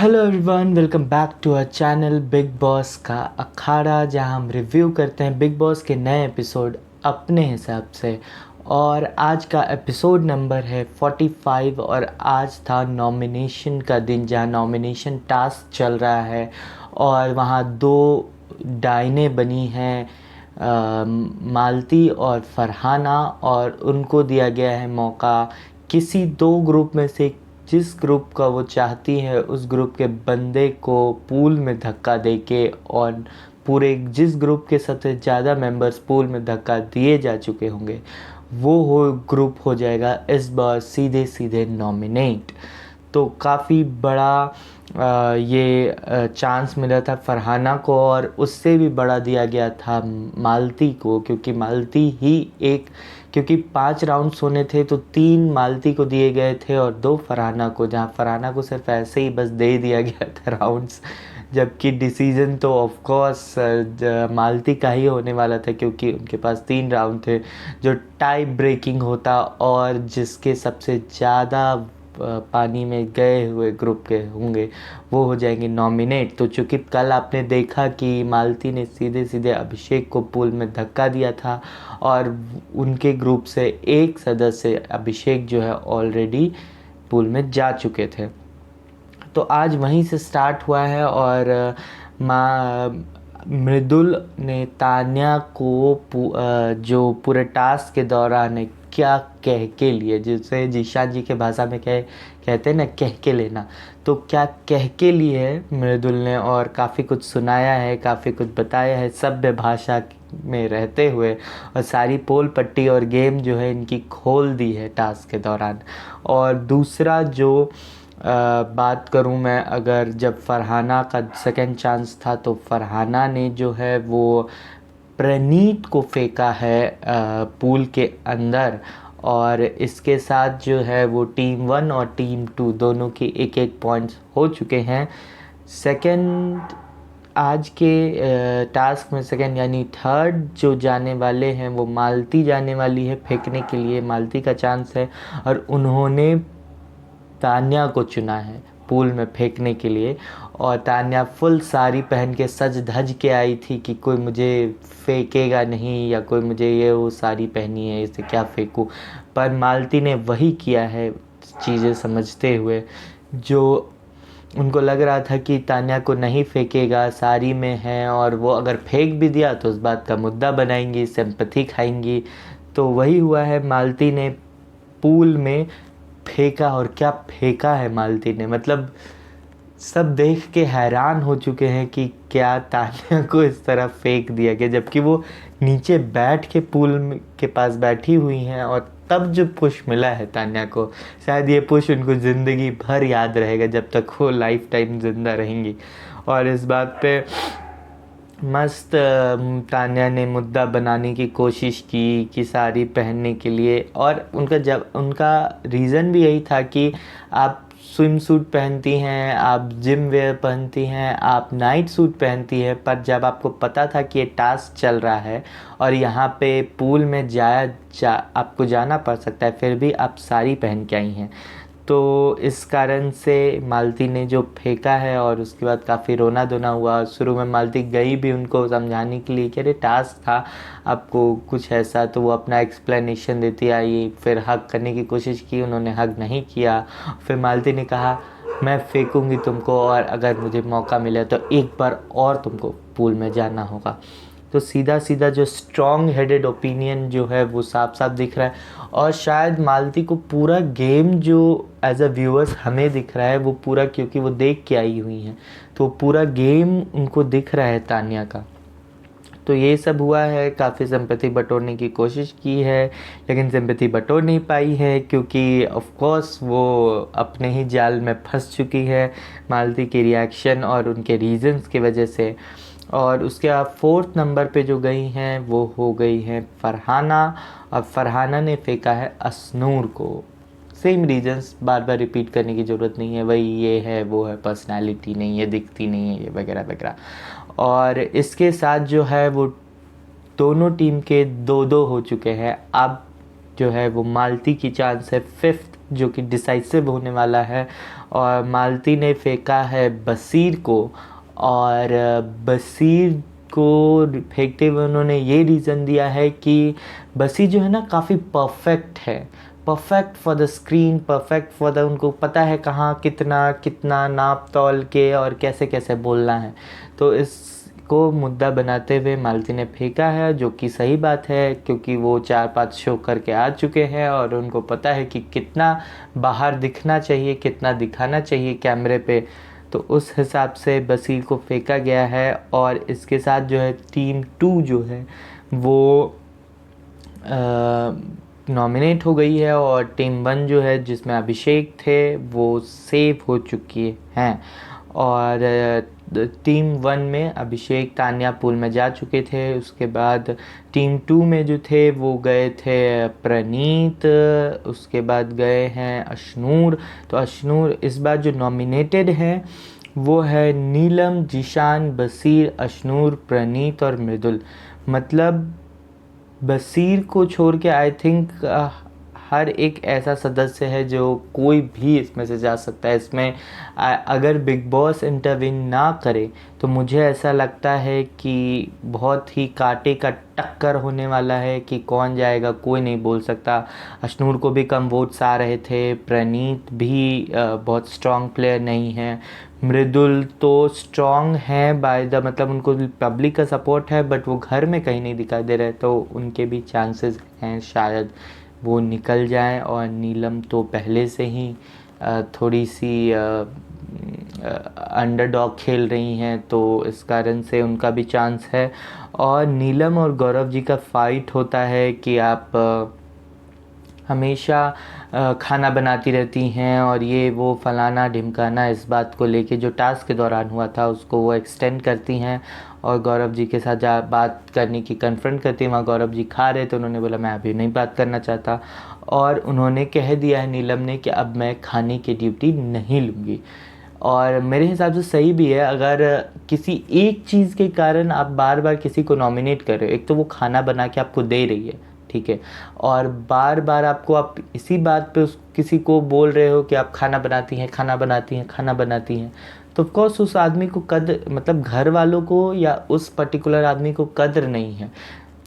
Hello everyone, welcome back to our channel Bigg Boss का अखाड़ा, जहां हम रिव्यू करते हैं बिग बॉस के नए एपिसोड अपने हिसाब से। और आज का एपिसोड नंबर है 45 और आज था नॉमिनेशन का दिन, जहां नॉमिनेशन टास्क चल रहा है और वहां दो डाइनें बनी हैं, मालती और फरहाना, और उनको दिया गया है मौका किसी दो ग्रुप में से जिस ग्रुप का वो चाहती है उस ग्रुप के बंदे को पूल में धक्का देके, और पूरे जिस ग्रुप के सबसे ज़्यादा मेंबर्स पूल में धक्का दिए जा चुके होंगे वो ग्रुप हो जाएगा इस बार सीधे सीधे नॉमिनेट। तो काफ़ी बड़ा ये चांस मिला था फरहाना को, और उससे भी बड़ा दिया गया था मालती को, क्योंकि मालती ही एक, क्योंकि 5 राउंड्स होने थे तो 3 मालती को दिए गए थे और 2 फरहाना को, जहाँ फरहाना को सिर्फ ऐसे ही बस दे दिया गया था राउंड्स, जबकि डिसीजन तो ऑफ कोर्स मालती का ही होने वाला था, क्योंकि उनके पास 3 राउंड थे जो टाई ब्रेकिंग होता और जिसके सबसे ज़्यादा पानी में गए हुए ग्रुप के होंगे वो हो जाएंगे नॉमिनेट। तो चूँकि कल आपने देखा कि मालती ने सीधे सीधे अभिषेक को पूल में धक्का दिया था और उनके ग्रुप से एक सदस्य अभिषेक जो है ऑलरेडी पूल में जा चुके थे। तो आज वहीं से स्टार्ट हुआ है और मृदुल ने तान्या को जो पूरे टास्क के दौरान क्या कह के लिए, जिसे जीशान जी के भाषा में कहते हैं ना, कह के लेना, तो क्या कह के लिए है मृदुल ने, और काफ़ी कुछ सुनाया है, काफ़ी कुछ बताया है सभ्य भाषा में रहते हुए, और सारी पोल पट्टी और गेम जो है इनकी खोल दी है टास्क के दौरान। और दूसरा जो बात करूं मैं, अगर जब फरहाना का सेकंड चांस था तो फरहाना ने जो है वो प्रणीत को फेंका है पूल के अंदर, और इसके साथ जो है वो टीम 1 और टीम 2 दोनों की एक एक पॉइंट्स हो चुके हैं। सेकंड आज के टास्क में सेकंड यानी थर्ड जो जाने वाले हैं वो मालती जाने वाली है फेंकने के लिए, मालती का चांस है, और उन्होंने तान्या को चुना है पूल में फेंकने के लिए। और तान्या फुल साड़ी पहन के सज धज के आई थी कि कोई मुझे फेंकेगा नहीं, या कोई मुझे ये वो साड़ी पहनी है इसे क्या फेंकूं, पर मालती ने वही किया है चीज़ें समझते हुए। जो उनको लग रहा था कि तान्या को नहीं फेंकेगा, साड़ी में है, और वो अगर फेंक भी दिया तो उस बात का मुद्दा बनाएंगी, सिंपैथी खाएंगी, तो वही हुआ है। मालती ने पूल में फेंका, और क्या फेंका है मालती ने, मतलब सब देख के हैरान हो चुके हैं कि क्या तान्या को इस तरह फेंक दिया गया, जबकि वो नीचे बैठ के पूल के पास बैठी हुई हैं, और तब जो पुश मिला है तान्या को, शायद ये पुश उनको ज़िंदगी भर याद रहेगा जब तक वो लाइफ टाइम ज़िंदा रहेंगी। और इस बात पे मस्त तान्या ने मुद्दा बनाने की कोशिश की कि साड़ी पहनने के लिए, और उनका रीज़न भी यही था कि आप स्विम सूट पहनती हैं, आप जिम वेयर पहनती हैं, आप नाइट सूट पहनती हैं, पर जब आपको पता था कि ये टास्क चल रहा है और यहाँ पे पूल में आपको जाना पड़ सकता है, फिर भी आप साड़ी पहन के आई हैं। तो इस कारण से मालती ने जो फेंका है, और उसके बाद काफ़ी रोना धोना हुआ। शुरू में मालती गई भी उनको समझाने के लिए कि अरे टास्क था आपको कुछ ऐसा, तो वो अपना एक्सप्लेनेशन देती आई, फिर हग करने की कोशिश की, उन्होंने हग नहीं किया। फिर मालती ने कहा मैं फेंकूंगी तुमको, और अगर मुझे मौका मिले तो एक बार और तुमको पूल में जाना होगा। तो सीधा सीधा जो स्ट्रॉन्ग हेडेड ओपिनियन जो है वो साफ साफ दिख रहा है, और शायद मालती को पूरा गेम जो एज अ व्यूअर्स हमें दिख रहा है वो पूरा, क्योंकि वो देख के आई हुई हैं, तो पूरा गेम उनको दिख रहा है तान्या का। तो ये सब हुआ है, काफ़ी सिंपैथी बटोरने की कोशिश की है, लेकिन सिंपैथी बटोर नहीं पाई है, क्योंकि ऑफ कोर्स वो अपने ही जाल में फंस चुकी है मालती के रिएक्शन और उनके रीजंस की वजह से। और उसके बाद 4th नंबर पे जो गई हैं वो हो गई हैं फरहाना, और फरहाना ने फेंका है असनूर को। सेम रीजंस बार बार रिपीट करने की ज़रूरत नहीं है, वही ये है वो है, पर्सनालिटी नहीं है, दिखती नहीं है, ये वगैरह वगैरह। और इसके साथ जो है वो दोनों टीम के 2-2 हो चुके हैं। अब जो है वो मालती की चांस है 5th जो कि डिसाइसिव होने वाला है। और मालती ने फेंका है बसीर को, और बसीर को फेंकते हुए उन्होंने ये रीज़न दिया है कि बसीर जो है ना काफ़ी परफेक्ट है, perfect for the screen, perfect for the, उनको पता है कहाँ कितना कितना नाप तौल के और कैसे कैसे बोलना है। तो इसको मुद्दा बनाते हुए मालती ने फेंका है, जो कि सही बात है, क्योंकि वो 4-5 शो करके आ चुके हैं और उनको पता है कि कितना बाहर दिखना चाहिए, कितना दिखाना चाहिए कैमरे पे। तो उस हिसाब से बसीर को फेंका गया है। और इसके साथ जो है टीम 2 जो है वो नॉमिनेट हो गई है, और टीम 1 जो है जिसमें अभिषेक थे वो सेव हो चुकी हैं। और टीम 1 में अभिषेक तान्या पूल में जा चुके थे। उसके बाद टीम 2 में जो थे वो गए थे प्रणीत, उसके बाद गए हैं अशनूर। तो अशनूर इस बार जो नॉमिनेटेड हैं वो है नीलम, जीशान, बसीर, अशनूर, प्रणीत और मृदुल। मतलब बसीर को छोड़ के आई थिंक हर एक ऐसा सदस्य है जो कोई भी इसमें से जा सकता है। इसमें अगर बिग बॉस इंटरवीन ना करे तो मुझे ऐसा लगता है कि बहुत ही कांटे का टक्कर होने वाला है कि कौन जाएगा, कोई नहीं बोल सकता। अशनूर को भी कम वोट्स आ रहे थे, प्रणीत भी बहुत स्ट्रॉन्ग प्लेयर नहीं है, मृदुल तो स्ट्रॉन्ग है बाय द, मतलब उनको पब्लिक का सपोर्ट है, बट वो घर में कहीं नहीं दिखाई दे रहे, तो उनके भी चांसेस हैं शायद वो निकल जाएं। और नीलम तो पहले से ही थोड़ी सी अंडरडॉग खेल रही हैं, तो इस कारण से उनका भी चांस है। और नीलम और गौरव जी का फाइट होता है कि आप हमेशा खाना बनाती रहती हैं और ये वो फलाना ढिमकाना, इस बात को लेके जो टास्क के दौरान हुआ था उसको वो एक्सटेंड करती हैं और गौरव जी के साथ जा बात करने की कन्फ्रंट करती हैं। वहाँ गौरव जी खा रहे थे, उन्होंने बोला मैं अभी नहीं बात करना चाहता, और उन्होंने कह दिया है नीलम ने कि अब मैं खाने की ड्यूटी नहीं लूँगी। और मेरे हिसाब से सही भी है। अगर किसी एक चीज़ के कारण आप बार बार किसी को नॉमिनेट कर रहे हो, एक तो वो खाना बना के आपको दे रही है, ठीक है, और बार बार आपको आप इसी बात पे उस किसी को बोल रहे हो कि आप खाना बनाती हैं, खाना बनाती हैं, खाना बनाती हैं, तो ऑफकोर्स उस आदमी को कद्र, मतलब घर वालों को या उस पर्टिकुलर आदमी को कद्र नहीं है।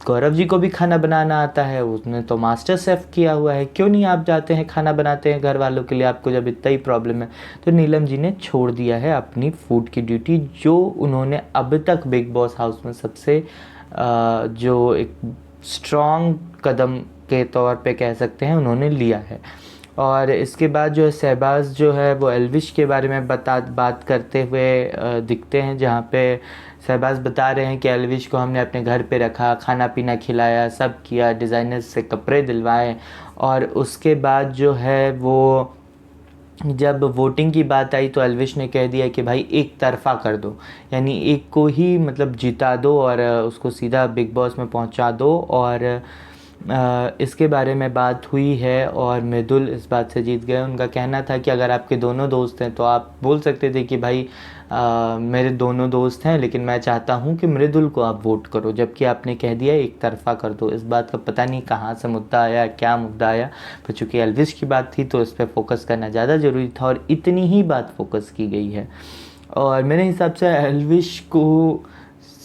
गौरव जी को भी खाना बनाना आता है, उसने तो मास्टर शेफ़ किया हुआ है, क्यों नहीं आप जाते हैं खाना बनाते हैं घर वालों के लिए, आपको जब इतना ही प्रॉब्लम है। तो नीलम जी ने छोड़ दिया है अपनी फूड की ड्यूटी, जो उन्होंने अब तक बिग बॉस हाउस में सबसे जो एक स्ट्रॉन्ग कदम के तौर पे कह सकते हैं उन्होंने लिया है। और इसके बाद जो है शहबाज जो है वो एल्विश के बारे में बात करते हुए दिखते हैं, जहाँ पे शहबाज बता रहे हैं कि एल्विश को हमने अपने घर पे रखा, खाना पीना खिलाया, सब किया, डिज़ाइनर से कपड़े दिलवाए। और उसके बाद जो है वो जब वोटिंग की बात आई तो एल्विश ने कह दिया कि भाई एक तरफ़ा कर दो, यानी एक को ही मतलब जिता दो और उसको सीधा बिग बॉस में पहुंचा दो। और इसके बारे में बात हुई है और मृदुल इस बात से जीत गए। उनका कहना था कि अगर आपके दोनों दोस्त हैं तो आप बोल सकते थे कि भाई मेरे दोनों दोस्त हैं, लेकिन मैं चाहता हूं कि मृदुल को आप वोट करो, जबकि आपने कह दिया एक तरफ़ा कर दो। इस बात का पता नहीं कहाँ से मुद्दा आया, क्या मुद्दा आया, पर चूँकि एल्विश की बात थी तो इस पर फोकस करना ज़्यादा ज़रूरी था और इतनी ही बात फोकस की गई है। और मेरे हिसाब से एल्विश को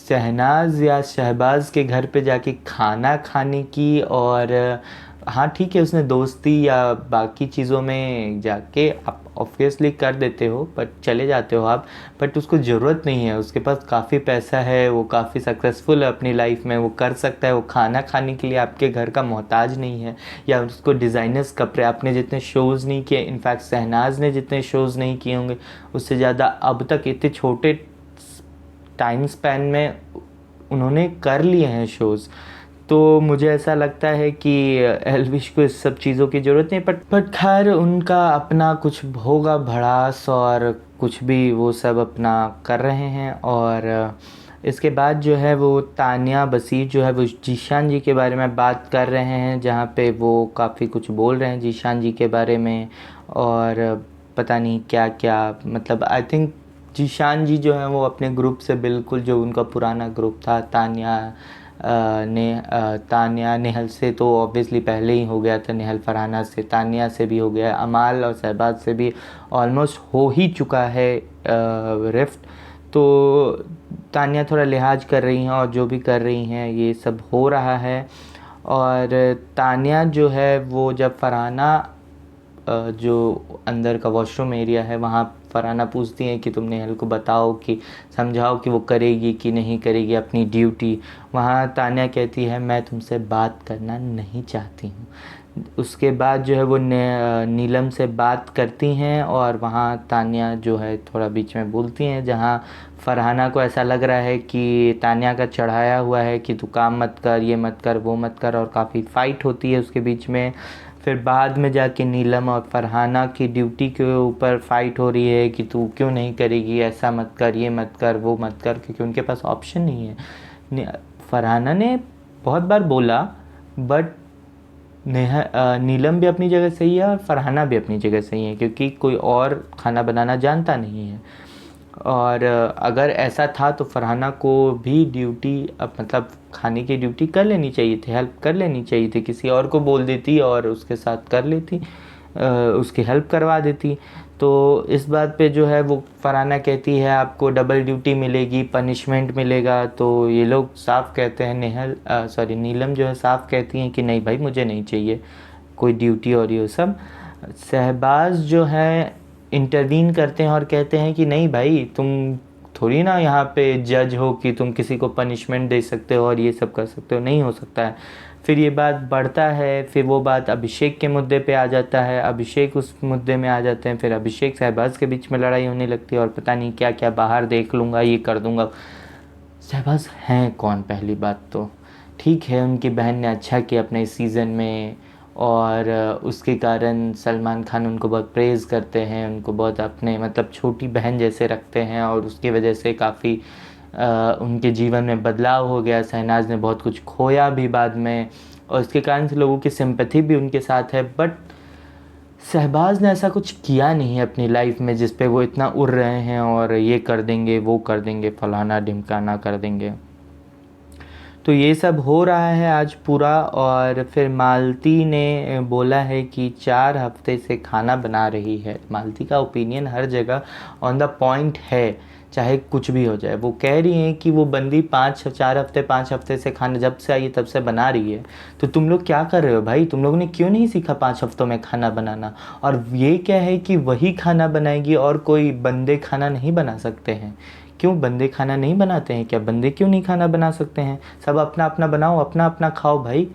शहनाज या शहबाज के घर पे जाके खाना खाने की, और हाँ ठीक है उसने दोस्ती या बाकी चीज़ों में जाके आप ऑब्वियसली कर देते हो, बट चले जाते हो आप, बट उसको ज़रूरत नहीं है, उसके पास काफ़ी पैसा है, वो काफ़ी सक्सेसफुल है अपनी लाइफ में, वो कर सकता है, वो खाना खाने के लिए आपके घर का मोहताज नहीं है। या उसको डिज़ाइनर्स कपड़े, आपने जितने शोज़ नहीं किए, इनफैक्ट शहनाज ने जितने शोज़ नहीं किए होंगे उससे ज़्यादा अब तक इतने छोटे टाइम स्पैन में उन्होंने कर लिए हैं शोज़। तो मुझे ऐसा लगता है कि एल्विश को इस सब चीज़ों की ज़रूरत नहीं, बट खैर उनका अपना कुछ होगा भड़ास और कुछ भी, वो सब अपना कर रहे हैं। और इसके बाद जो है वो तान्या बसीर जो है वो जीशान जी के बारे में बात कर रहे हैं, जहाँ पे वो काफ़ी कुछ बोल रहे हैं जीशान जी के बारे में, और पता नहीं क्या क्या, मतलब आई थिंक जीशान जी जो हैं वो अपने ग्रुप से बिल्कुल, जो उनका पुराना ग्रुप था तान्या तान्या नेहल से तो ऑब्वियसली पहले ही हो गया था, नेहल फरहाना से, तान्या से भी हो गया, अमाल और शहबाज से भी ऑलमोस्ट हो ही चुका है रिफ्ट। तो तान्या थोड़ा लिहाज कर रही हैं और जो भी कर रही हैं ये सब हो रहा है। और तान्या जो है वो जब फरहाना जो अंदर का वॉशरूम एरिया है वहाँ फरहाना पूछती हैं कि तुम नेहल को बताओ कि समझाओ कि वो करेगी कि नहीं करेगी अपनी ड्यूटी। वहाँ तान्या कहती है मैं तुमसे बात करना नहीं चाहती हूँ। उसके बाद जो है वो नीलम से बात करती हैं और वहाँ तान्या जो है थोड़ा बीच में बोलती हैं, जहाँ फरहाना को ऐसा लग रहा है कि तान्या का चढ़ाया हुआ है कि तू काम मत कर, ये मत कर, वो मत कर, और काफ़ी फ़ाइट होती है उसके बीच में। फिर बाद में जाके नीलम और फरहाना की ड्यूटी के ऊपर फ़ाइट हो रही है कि तू क्यों नहीं करेगी, ऐसा मत कर, ये मत कर, वो मत कर, क्योंकि उनके पास ऑप्शन नहीं है। फरहाना ने बहुत बार बोला, बट नीलम भी अपनी जगह सही है और फरहाना भी अपनी जगह सही है, क्योंकि कोई और खाना बनाना जानता नहीं है। और अगर ऐसा था तो फरहाना को भी ड्यूटी मतलब खाने की ड्यूटी कर लेनी चाहिए थी, हेल्प कर लेनी चाहिए थी, किसी और को बोल देती और उसके साथ कर लेती, उसकी हेल्प करवा देती। तो इस बात पे जो है वो फरहाना कहती है आपको डबल ड्यूटी मिलेगी, पनिशमेंट मिलेगा। तो ये लोग साफ कहते हैं, नीलम जो है साफ कहती हैं कि नहीं भाई मुझे नहीं चाहिए कोई ड्यूटी और ये सब। शहबाज जो है इंटरवीन करते हैं और कहते हैं कि नहीं भाई तुम थोड़ी ना यहाँ पे जज हो कि तुम किसी को पनिशमेंट दे सकते हो और ये सब कर सकते हो, नहीं हो सकता है। फिर ये बात बढ़ता है, फिर वो बात अभिषेक के मुद्दे पे आ जाता है, अभिषेक उस मुद्दे में आ जाते हैं, फिर अभिषेक शहबाज के बीच में लड़ाई होने लगती है और पता नहीं क्या क्या, बाहर देख लूँगा, ये कर दूँगा। शहबाज हैं कौन? पहली बात तो ठीक है उनकी बहन ने अच्छा किया अपने इस सीज़न में, और उसके कारण सलमान खान उनको बहुत प्रेज़ करते हैं, उनको बहुत अपने मतलब छोटी बहन जैसे रखते हैं, और उसकी वजह से काफ़ी उनके जीवन में बदलाव हो गया। शहनाज ने बहुत कुछ खोया भी बाद में, और इसके कारण से लोगों की सिंपैथी भी उनके साथ है। बट शहबाज ने ऐसा कुछ किया नहीं है अपनी लाइफ में जिस पे वो इतना उड़ रहे हैं और ये कर देंगे, वो कर देंगे, फलाना ढिमकाना कर देंगे। तो ये सब हो रहा है आज पूरा। और फिर मालती ने बोला है कि 4 हफ्ते से खाना बना रही है। मालती का ओपिनियन हर जगह ऑन द पॉइंट है, चाहे कुछ भी हो जाए। वो कह रही हैं कि वो बंदी 5 हफ्ते से खाना जब से आई तब से बना रही है। तो तुम लोग क्या कर रहे हो भाई? तुम लोगों ने क्यों नहीं सीखा 5 हफ्तों में खाना बनाना? और ये क्या है कि वही खाना बनाएगी और कोई बंदे खाना नहीं बना सकते हैं? क्यों बंदे खाना नहीं बनाते हैं क्या? बंदे क्यों नहीं खाना बना सकते हैं? सब अपना अपना बनाओ, अपना अपना खाओ भाई।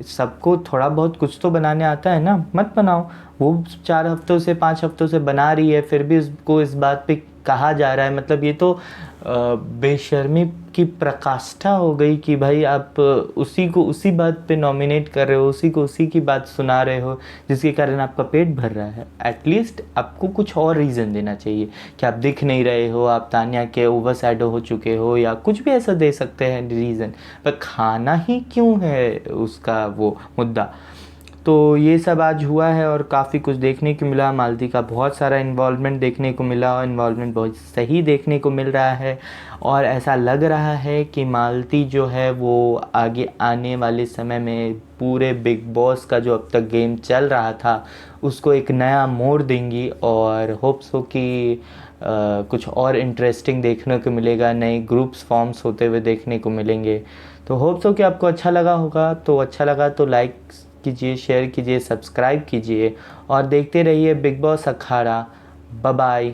सबको थोड़ा बहुत कुछ तो बनाने आता है ना, मत बनाओ। वो 4 हफ्तों से 5 हफ्तों से बना रही है, फिर भी उसको इस बात पे कहा जा रहा है। मतलब ये तो बेशर्मी की प्रकाष्ठा हो गई कि भाई आप उसी को उसी बात पे नॉमिनेट कर रहे हो, उसी को उसी की बात सुना रहे हो जिसके कारण आपका पेट भर रहा है। एटलीस्ट आपको कुछ और रीज़न देना चाहिए कि आप दिख नहीं रहे हो, आप तान्या के ओवर शैडो हो चुके हो, या कुछ भी ऐसा दे सकते हैं रीज़न। पर खाना ही क्यों है उसका वो मुद्दा? तो ये सब आज हुआ है और काफ़ी कुछ देखने को मिला। मालती का बहुत सारा इन्वॉल्वमेंट देखने को मिला, और इन्वॉल्वमेंट बहुत सही देखने को मिल रहा है। और ऐसा लग रहा है कि मालती जो है वो आगे आने वाले समय में पूरे बिग बॉस का जो अब तक गेम चल रहा था उसको एक नया मोड़ देंगी, और होप्स हो कि कुछ और इंटरेस्टिंग देखने को मिलेगा, नए ग्रुप्स फॉर्म्स होते हुए देखने को मिलेंगे। तो होप्स हो कि आपको अच्छा लगा होगा। तो अच्छा लगा तो लाइक कीजिए, शेयर कीजिए, सब्सक्राइब कीजिए और देखते रहिए बिग बॉस अखाड़ा। Bye bye.